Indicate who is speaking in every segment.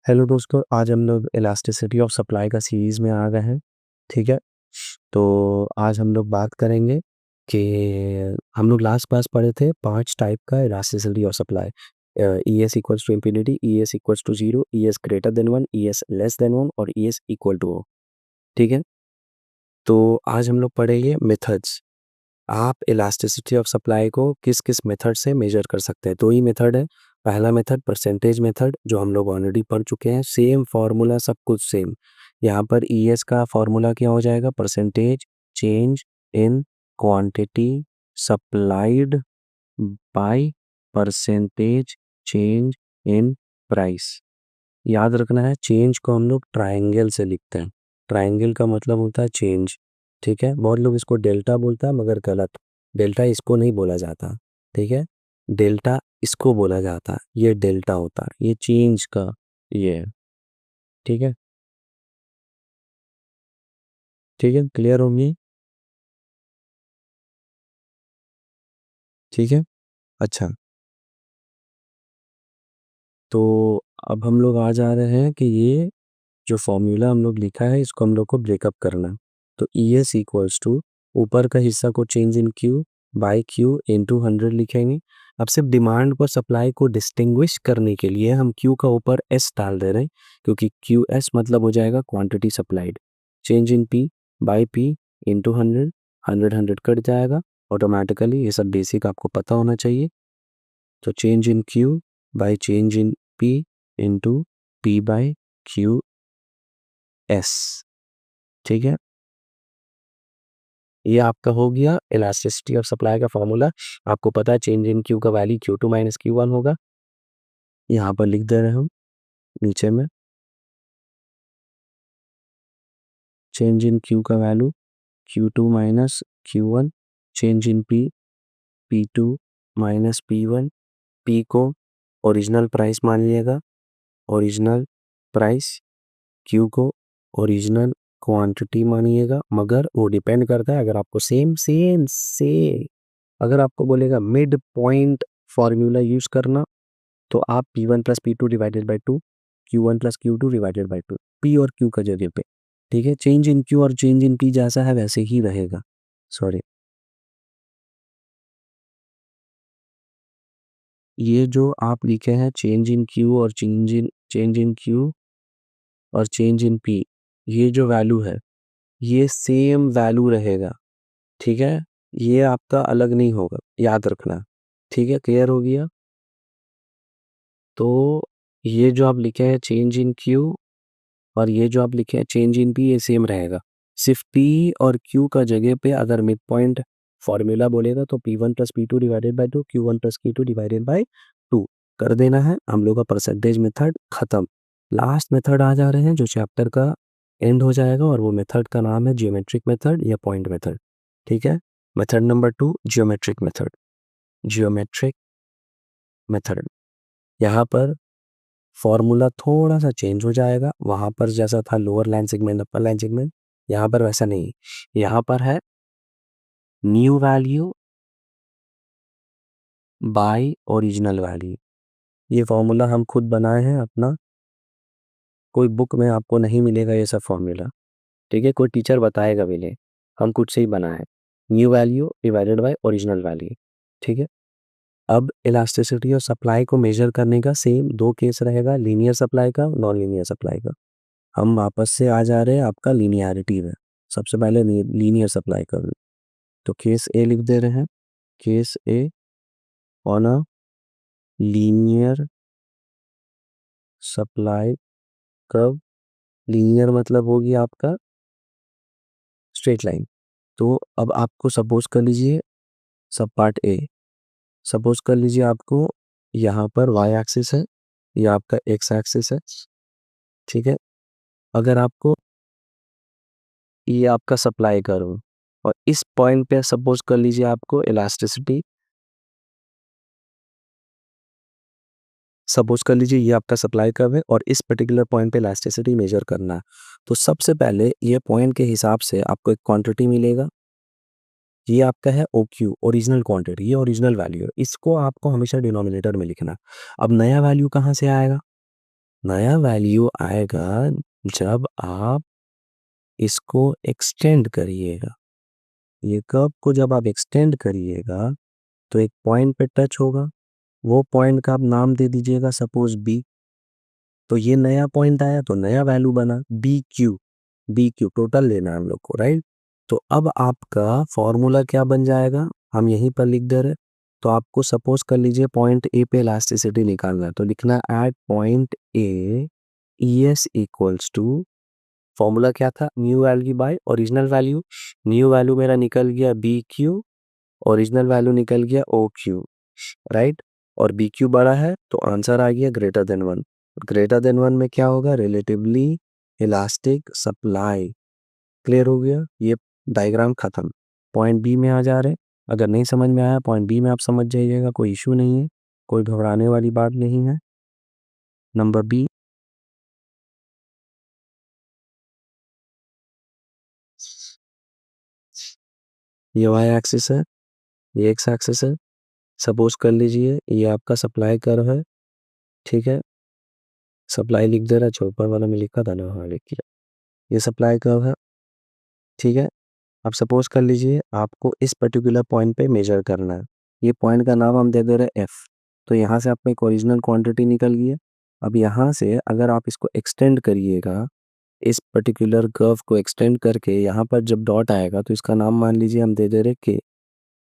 Speaker 1: Hello दोस्तों, आज हम लोग इलास्टिसिटी ऑफ सप्लाई का सीरीज़ में आ गए हैं। ठीक है। तो आज हम लोग बात करेंगे कि हम लोग लास्ट क्लास पढ़े थे 5 टाइप का elasticity of supply. E S equals to infinity, E S equals to zero, E S greater than one, E S less than one और E S equal to O. ठीक है। तो आज हम लोग पढ़ेंगे मेथड्स। आप इलास्टिसिटी ऑफ सप्लाई को किस किस मेथड से मेजर कर सकते हैं। दो ही मेथड है। पहला मेथड परसेंटेज मेथड, जो हम लोग ऑलरेडी पढ़ चुके हैं। सेम फॉर्मूला, सब कुछ सेम। यहाँ पर ई एस का फॉर्मूला क्या हो जाएगा? Percentage change in quantity supplied by percentage change in price. याद रखना है, चेंज को हम लोग ट्रायंगल से लिखते हैं। ट्रायंगल का मतलब होता है चेंज। ठीक है। बहुत लोग इसको डेल्टा बोलता है, मगर गलत। डेल्टा इसको नहीं बोला जाता। ठीक है। डेल्टा इसको बोला जाता है, ये डेल्टा होता है, ये चेंज का ये है। ठीक है। ठीक है, क्लियर होंगी? ठीक है। अच्छा, तो अब हम लोग आ जा रहे हैं कि ये जो फॉर्मूला हम लोग लिखा है, इसको हम लोग को ब्रेकअप करना है। तो ई एस इक्वल्स टू, ऊपर का हिस्सा को change in Q by Q into 100 लिखेंगे। अब सिर्फ डिमांड और सप्लाई को डिस्टिंग्विश करने के लिए हम क्यू का ऊपर एस डाल दे रहे हैं, क्योंकि क्यू एस मतलब हो जाएगा quantity supplied. Change in P by P into 100, 100 cut जाएगा ऑटोमेटिकली। ये सब बेसिक आपको पता होना चाहिए। तो change in Q by change in P into P by Q S. ठीक है। ये आपका हो गया इलास्टिसिटी ऑफ सप्लाई का फॉर्मूला। आपको पता है चेंज इन क्यू का वैल्यू Q2 माइनस Q1 होगा। यहाँ पर लिख दे रहे हैं हम नीचे में। चेंज इन क्यू का value Q2 minus Q1। Change in P P2 minus P1। P को ओरिजिनल प्राइस मान लिएगा, ओरिजिनल प्राइस। Q को ओरिजिनल क्वांटिटी मानिएगा, मगर वो डिपेंड करता है। अगर आपको सेम सेम से अगर आपको बोलेगा मिड पॉइंट फॉर्मूला यूज करना, तो आप P1 plus P2 divided by 2, Q1 plus Q2 divided by 2, P और Q का जगह पे। ठीक है। चेंज इन Q और चेंज इन P जैसा है वैसे ही रहेगा। सॉरी, ये जो आप लिखे हैं चेंज इन Q और चेंज इन Q और चेंज इन P, ये जो वैल्यू है ये सेम वैल्यू रहेगा। ठीक है। ये आपका अलग नहीं होगा, याद रखना। ठीक है, क्लियर हो गया? तो ये जो आप लिखे हैं चेंज इन Q और ये जो आप लिखे हैं चेंज इन पी, ये सेम रहेगा। सिर्फ पी और क्यू का जगह पे अगर मिड पॉइंट फॉर्मूला बोलेगा तो P1 plus P2 divided by 2, Q1 plus Q2 divided by 2 कर देना है। हम लोग का परसेंटेज मेथड खत्म। लास्ट मेथड आ जा रहे हैं जो चैप्टर का एंड हो जाएगा, और वो मेथड का नाम है जियोमेट्रिक मेथड या पॉइंट मेथड। ठीक है। Method number 2, geometric method. Geometric method, यहाँ पर फॉर्मूला थोड़ा सा चेंज हो जाएगा। वहाँ पर जैसा था लोअर लाइन सेगमेंट अपर लाइन सेगमेंट, यहाँ पर वैसा नहीं। यहाँ पर है new value by original value. ये फॉर्मूला हम खुद बनाए हैं अपना, कोई बुक में आपको नहीं मिलेगा ये सब फॉर्मूला। ठीक है, कोई टीचर बताएगा भी नहीं, हम खुद से ही बनाए हैं। New value divided by original value. ठीक है। अब इलास्टिसिटी और सप्लाई को मेजर करने का सेम दो केस रहेगा, लीनियर सप्लाई का, नॉन लीनियर सप्लाई का। हम वापस से आ जा रहे हैं आपका लीनियरिटी में। सबसे पहले लीनियर सप्लाई कर, तो केस ए लिख दे रहे हैं। Case A on a linear supply curve. Linear मतलब होगी आपका स्ट्रेट लाइन। तो अब आपको सपोज कर लीजिए, सब पार्ट ए, सपोज कर लीजिए आपको यहाँ पर वाई एक्सिस है, ये आपका एक्स एक्सिस है। ठीक है। अगर आपको ये आपका सप्लाई कर्व, और इस पॉइंट पे सपोज कर लीजिए आपको इलास्टिसिटी, सपोज कर लीजिए ये आपका सप्लाई कर्व है और इस पर्टिकुलर पॉइंट पे इलास्टिसिटी मेजर करना है। तो सबसे पहले ये पॉइंट के हिसाब से आपको एक क्वांटिटी मिलेगा। ये आपका है ओ क्यू, ओरिजिनल क्वांटिटी, ये ओरिजिनल वैल्यू है। इसको आपको हमेशा डिनोमिनेटर में लिखना। अब नया वैल्यू कहाँ से आएगा? नया वैल्यू आएगा जब आप इसको एक्सटेंड करिएगा। ये कर्व को जब आप एक्सटेंड करिएगा तो एक पॉइंट पे टच होगा, वो पॉइंट का आप नाम दे दीजिएगा सपोज बी। तो ये नया पॉइंट आया तो नया वैल्यू बना B Q. B Q total लेना है हम लोग को, राइट। तो अब आपका फॉर्मूला क्या बन जाएगा, हम यहीं पर लिख दे रहे। तो आपको सपोज कर लीजिए पॉइंट ए पे इलास्टिसिटी निकालना है, तो लिखना है at point A E S equals to, formula क्या था, new value by original value. New value मेरा निकल गया बी क्यू, ओरिजिनल वैल्यू निकल गया ओ क्यू, राइट। और बी क्यू बड़ा है तो आंसर आ गया ग्रेटर देन 1। ग्रेटर देन 1 में क्या होगा, रिलेटिवली इलास्टिक सप्लाई। क्लियर हो गया, ये डायग्राम खत्म। पॉइंट बी में आ जा रहे। अगर नहीं समझ में आया पॉइंट बी में आप समझ जाइएगा, कोई इशू नहीं है, कोई घबराने वाली बात नहीं है। नंबर बी, ये वाई एक्सिस है, ये एक्स एक्सिस है। सपोज कर लीजिए ये आपका सप्लाई कर्व है, ठीक है। सप्लाई लिख दे रहा है, ऊपर वाला में लिखा था ना, हाँ लिख दिया। ये सप्लाई कर्व है, ठीक है। अब सपोज कर लीजिए आपको इस पर्टिकुलर पॉइंट पे मेजर करना है। ये पॉइंट का नाम हम दे दे रहे हैं एफ। तो यहाँ से आपको एक ओरिजिनल क्वांटिटी निकल गई है। अब यहाँ से अगर आप इसको एक्सटेंड करिएगा, इस पर्टिकुलर कर्व को एक्सटेंड करके यहाँ पर जब डॉट आएगा तो इसका नाम मान लीजिए हम दे दे रहे के,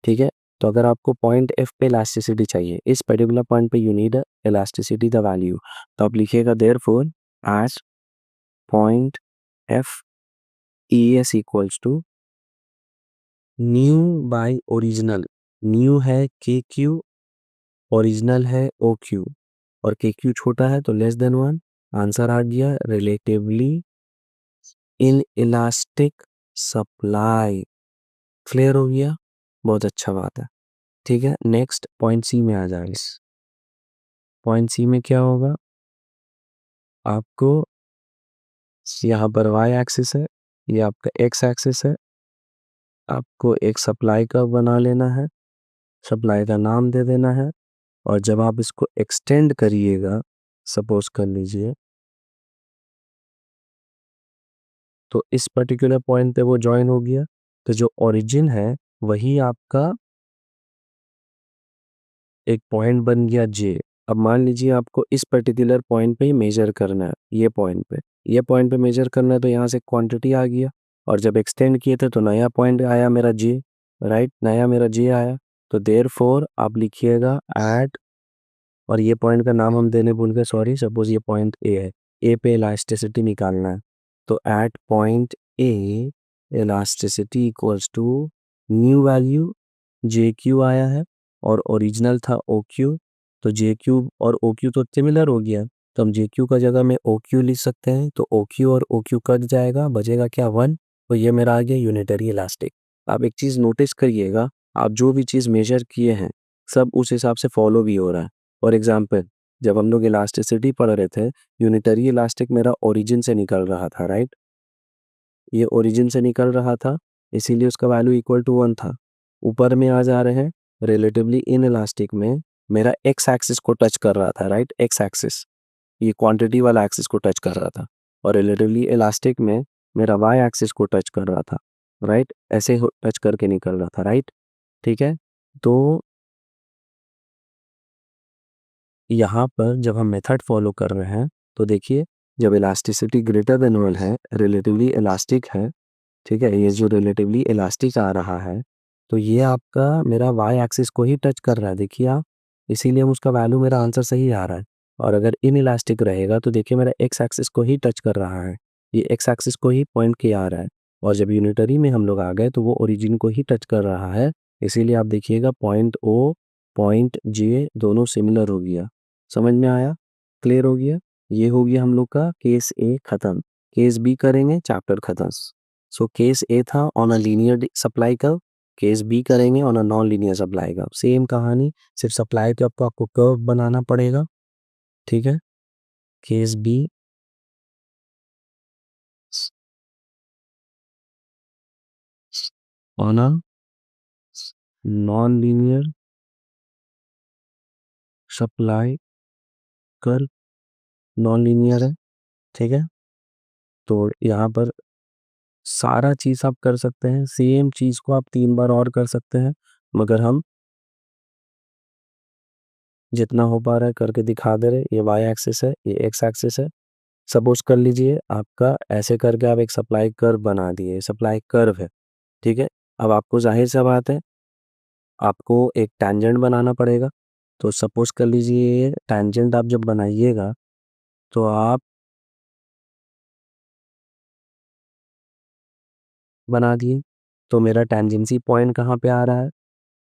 Speaker 1: ठीक है। तो अगर आपको पॉइंट एफ पे इलास्टिसिटी चाहिए, इस पर्टिकुलर पॉइंट पे you need elasticity the value, तो आप लिखिएगा therefore as point F E S equals to new by original. New है के क्यू, ओरिजिनल है ओ क्यू, और के क्यू छोटा है तो लेस देन 1। आंसर आ गया relatively in elastic supply. Clear हो गया, बहुत अच्छा बात है, ठीक है। नेक्स्ट पॉइंट सी में आ जाए। पॉइंट सी में क्या होगा, आपको यहाँ पर वाई एक्सिस है, ये आपका एक्स एक्सिस है। आपको एक सप्लाई का बना लेना है, सप्लाई का नाम दे देना है। और जब आप इसको एक्सटेंड करिएगा, सपोज कर लीजिए, तो इस पर्टिकुलर पॉइंट पे वो ज्वाइन हो गया। तो जो ओरिजिन है वही आपका एक पॉइंट बन गया जे। अब मान लीजिए आपको इस पर्टिकुलर पॉइंट पे ही मेजर करना है, ये पॉइंट पे मेजर करना है, तो यहाँ से क्वांटिटी आ गया। और जब एक्सटेंड किए थे तो नया पॉइंट आया मेरा जे, राइट, नया मेरा जे आया। तो देयरफॉर आप लिखिएगा एट, और ये पॉइंट का नाम हम देने भूल गए, सॉरी। सपोज ये पॉइंट ए है, ए पे इलास्टिसिटी निकालना है, तो at point A elasticity equals to new value J Q आया है, और ओरिजिनल था ओ क्यू। तो जे क्यू और ओ क्यू तो सिमिलर हो गया, तो हम जे क्यू का जगह में ओ क्यू लिख सकते हैं। तो ओ क्यू और ओ क्यू कट जाएगा, बचेगा क्या, 1। तो ये मेरा आ गया यूनिटरी इलास्टिक। आप एक चीज़ नोटिस करिएगा, आप जो भी चीज़ मेजर किए हैं सब उस हिसाब से फॉलो भी हो रहा है। फॉर एग्जाम्पल, जब हम लोग इलास्टिसिटी पढ़ रहे थे, यूनिटरी इलास्टिक मेरा ओरिजिन से निकल रहा था, राइट। ये ओरिजिन से निकल रहा था, इसीलिए उसका वैल्यू इक्वल टू 1 था। ऊपर में आ जा रहे हैं, रिलेटिवली इन इलास्टिक में मेरा एक्स एक्सिस को टच कर रहा था, राइट। एक्स एक्सिस, ये क्वांटिटी वाला एक्सिस को टच कर रहा था। और रिलेटिवली इलास्टिक में मेरा वाई एक्सिस को टच कर रहा था, राइट। ऐसे टच करके निकल रहा था, राइट, ठीक है। तो यहाँ पर जब हम मेथड फॉलो कर रहे हैं, तो देखिए, जब इलास्टिसिटी ग्रेटर देन 1 है, रिलेटिवली इलास्टिक है, ठीक है, ये जो रिलेटिवली इलास्टिक आ रहा है, तो ये आपका मेरा वाई एक्सिस को ही टच कर रहा है, देखिए आप। इसीलिए उसका वैल्यू मेरा आंसर सही आ रहा है। और अगर इन इलास्टिक रहेगा तो देखिए मेरा एक्स एक्सिस को ही टच कर रहा है, ये एक्स एक्सिस को ही पॉइंट किया आ रहा है। और जब यूनिटरी में हम लोग आ गए तो वो ओरिजिन को ही टच कर रहा है। इसीलिए आप देखिएगा पॉइंट ओ, पॉइंट जे दोनों सिमिलर हो गया। समझ में आया, क्लियर हो गया। ये हो गया हम लोग का केस ए खत्म। केस बी करेंगे, चैप्टर खत्म। सो केस ए था on a linear supply curve, case B करेंगे on a non linear supply curve. Same कहानी, सिर्फ सप्लाई कर्व को आपको कर्व बनाना पड़ेगा, ठीक है। Case be on a non linear supply curve, non linear है, ठीक है? तो यहाँ पर सारा चीज़ आप कर सकते हैं, सेम चीज़ को आप 3 बार और कर सकते हैं, मगर हम जितना हो पा रहा है करके दिखा दे रहे। ये वाई एक्सिस है, ये एक्स एक्सिस है। सपोज़ कर लीजिए आपका ऐसे करके आप एक सप्लाई कर्व बना दिए, सप्लाई कर्व है, ठीक है? अब आपको ज़ाहिर-सी बात है, आपको एक टैंजेंट बनाना पड़ेगा। तो सपोज़ कर लीजिए टैंजेंट आप जब बनाइएगा, तो आप बना दिए, तो मेरा टैंजेंसी पॉइंट कहाँ पे आ रहा है?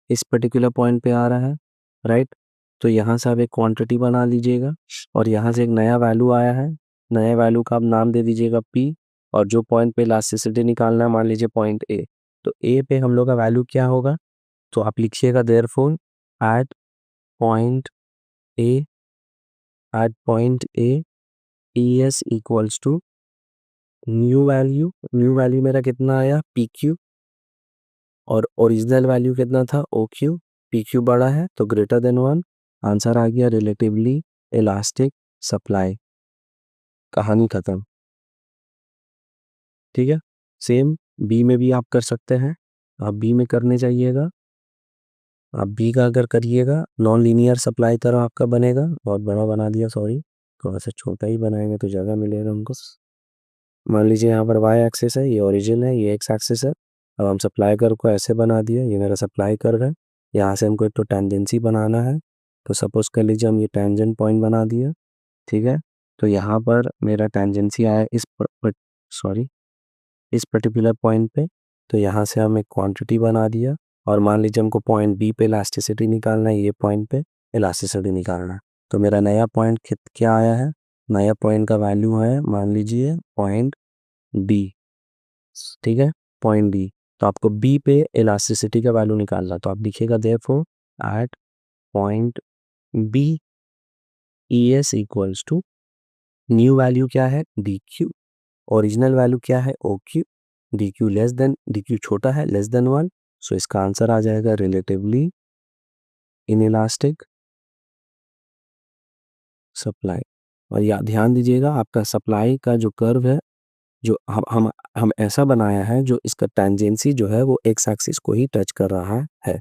Speaker 1: इस पर्टिकुलर पॉइंट पे आ रहा है, राइट? तो यहाँ से आप एक क्वांटिटी बना लीजिएगा और यहाँ से एक नया वैल्यू आया है, नए वैल्यू का आप नाम दे दीजिएगा P और जो पॉइंट पे इलास्टिसिटी निकालना है मान लीजिए पॉइंट A। तो A पे हम लोग का वैल्यू क्या होगा? तो आप लिखिएगा therefore at point A at point A ES equals to new value मेरा कितना आया PQ और ओरिजिनल वैल्यू कितना था OQ। PQ बड़ा है तो ग्रेटर देन 1। आंसर आ गया रिलेटिवली इलास्टिक सप्लाई। कहानी खत्म, ठीक है? सेम बी में भी आप कर सकते हैं। आप बी में करने जाइएगा, आप बी का अगर करिएगा नॉन लीनियर सप्लाई तरह आपका बनेगा। बहुत बड़ा बना दिया, सॉरी, थोड़ा सा छोटा ही बनाएंगे तो जगह मिलेगा हमको। मान लीजिए यहाँ पर वाई एक्सिस है, ये ओरिजिन है, ये एक्स एक्सिस है। अब हम सप्लाई कर्व को ऐसे बना दिया, ये मेरा सप्लाई कर्व है। यहाँ से हमको एक तो टेंजेंसी बनाना है, तो सपोज कर लीजिए हम ये टेंजेंट पॉइंट बना दिया, ठीक है? तो यहाँ पर मेरा टेंजेंसी आया सॉरी इस पर्टिकुलर पॉइंट पे। तो यहाँ से हम एक क्वांटिटी बना दिया और मान लीजिए हमको पॉइंट बी पे इलास्टिसिटी निकालना है, ये पॉइंट पे इलास्टिसिटी निकालना है। तो मेरा नया पॉइंट क्या आया है? नया पॉइंट का वैल्यू है मान लीजिए पॉइंट बी, ठीक है? Point B. तो आपको बी पे इलास्टिसिटी का वैल्यू निकालना, तो आप लिखिएगा therefore at point B ES equals to new value क्या है DQ, ओरिजिनल वैल्यू क्या है OQ। DQ छोटा है लेस देन 1, सो इसका आंसर आ जाएगा रिलेटिवली इनइलास्टिक सप्लाई। और या ध्यान दीजिएगा आपका सप्लाई का जो कर्व है, जो हम ऐसा बनाया है जो इसका टेंजेंसी जो है वो एक्स एक्सिस को ही टच कर रहा है,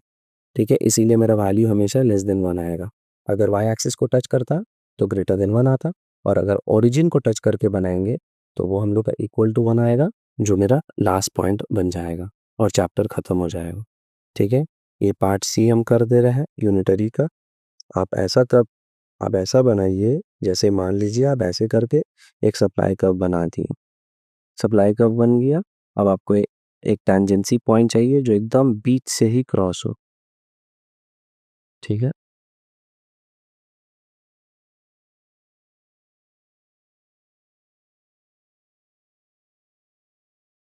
Speaker 1: ठीक है? इसीलिए मेरा वैल्यू हमेशा लेस देन 1 आएगा। अगर वाई एक्सिस को टच करता तो ग्रेटर देन 1 आता और अगर ओरिजिन को टच करके बनाएंगे तो वो हम लोग का इक्वल टू 1 आएगा, जो मेरा लास्ट पॉइंट बन जाएगा और चैप्टर खत्म हो जाएगा, ठीक है? ये पार्ट सी हम कर दे रहे हैं यूनिटरी का। आप ऐसा बनाइए जैसे मान लीजिए आप ऐसे करके एक सप्लाई कर्व बना दिए, सप्लाई कर्व बन गया। अब आपको एक टेंजेंसी पॉइंट चाहिए जो एकदम बीच से ही क्रॉस हो, ठीक है?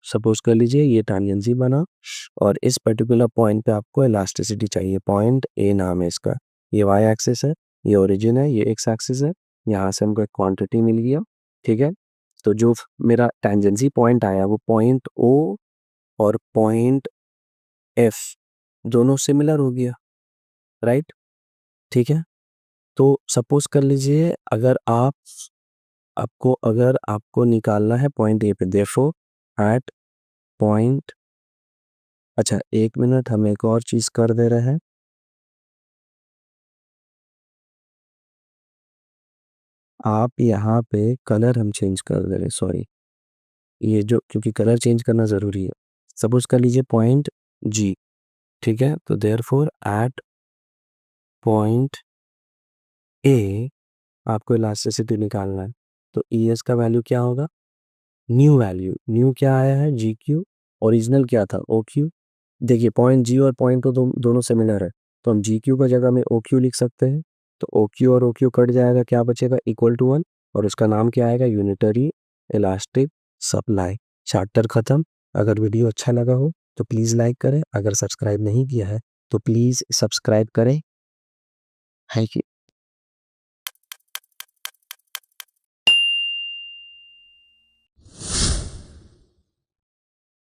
Speaker 1: सपोज कर लीजिए ये टेंजेंसी बना और इस पर्टिकुलर पॉइंट पे आपको इलास्टिसिटी चाहिए, पॉइंट ए नाम है इसका। ये वाई एक्सिस है, ये ओरिजिन है, ये एक्स एक्सिस है। यहाँ से हमको एक क्वांटिटी मिल गया, ठीक है? तो जो मेरा टेंजेंसी पॉइंट आया वो पॉइंट ओ और पॉइंट एफ दोनों सिमिलर हो गया, राइट? ठीक है? तो सपोज कर लीजिए अगर आपको निकालना है पॉइंट ए पे, देयरफॉर एट पॉइंट, अच्छा 1 मिनट, हम एक और चीज़ कर दे रहे हैं। आप यहाँ पे कलर हम चेंज कर दे रहे हैं, सॉरी, ये जो क्योंकि कलर चेंज करना ज़रूरी है। सपोज़ कर लीजिए पॉइंट जी, ठीक है? तो देयरफॉर एट पॉइंट ए आपको इलास्टिसिटी निकालना है। तो ES का वैल्यू क्या होगा? न्यू वैल्यू, न्यू क्या आया है GQ, ओरिजिनल क्या था OQ। देखिए पॉइंट जी और पॉइंट तो दोनों सिमिलर है, तो हम GQ का जगह में OQ लिख सकते हैं। तो OQ और OQ कट जाएगा, क्या बचेगा इक्वल टू 1 और उसका नाम क्या आएगा यूनिटरी इलास्टिक सप्लाई। चैप्टर खत्म। अगर वीडियो अच्छा लगा हो तो प्लीज़ लाइक करें, अगर सब्सक्राइब नहीं किया है तो प्लीज़ सब्सक्राइब करें, है कि